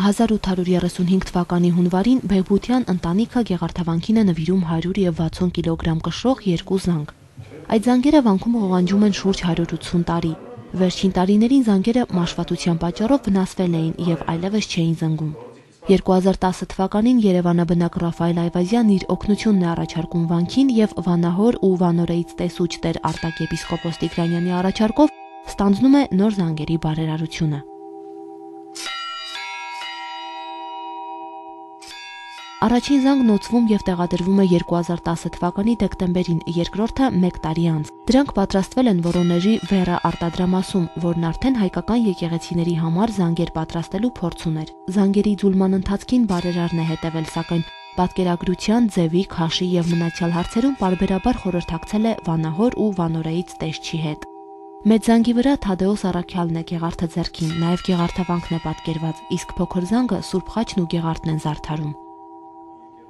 1835 թվականի հունվարին Բեհբության ընտանիքը Գեղարդավանքին է նվիրում 100 և 60 կիլոգրամ կշռող երկու զանգ։ Այդ զանգերը վանքում ղողանջում են շուրջ 180 տարի։ Վերջին տարիներին զանգերը մաշվածության պատճառով վնասվել էին և այլևս չէին զնգում։ 2010 թվականին Երևանաբնակ Ռաֆայել Այվազյանն իր օգնությունն է առաջարկում վանքին և վանահոր ու վանորեից տեսուչ տեր Արտակ եպիսկոպոս Տիգրանյանի առաջարկով ստանձնում է նոր զանգերի բարերարությունը։ Առաջին զանգն օծվում և տեղադրվում է 2010 թվականի դեկտեմբերին, երկրորդը 1 տարի անց։ Դրանք պատրաստվել են Վորոնեժի Վերա արտադրամասում, որն արդեն հայկական եկեղեցիների համար զանգեր պատրաստելու փորձ ուներ։ Զանգերի ձուլման ընթացքին բարերարն է հետևել, սակայն պատկերագրության, ձևի, քաշի և մնացյալ հարցերում պարբերաբար խորհրդակցել է վանահոր ու վանորեից տեսչի հետ։ Մեծ զանգի վրա Թադեոս Առաքյալն է Գեղարդը ձեռքին, նաև Գեղարդավանքն է պատկերված, իսկ փոքր զանգը Սուրբ Խաչն ու Գեղարդն են զարդարում։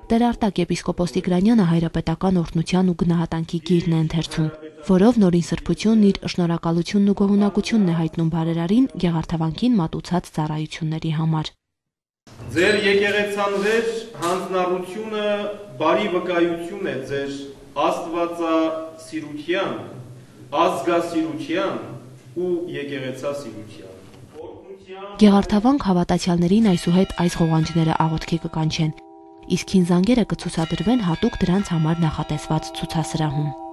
Տեր Արտակ եպիսկոպոս Տիգրանյանը հայրապետական օրհնության ու գնահատանքի գիրն է ընթերցում, որով նորին սրբությունն իր շնորհակալությունն ու գոհունակությունն է հայտնում բարերարին Գեղարդավանքին մատուցած ծառայությունների համար։ Ձեր եկեղեցանվեր հանձնառությունը բարի վկայություն է ձեր աստվածասիրության, ազգասիրության ու եկեղեցասիրության։ Գեղարդավանք հավատացյալներին այսուհետ այս ղողանջները աղոթքի կկանչեն, իսկ հին զանգերը կցուցադրվեն հատուկ դրանց համար նախատեսված ցուցասրահում։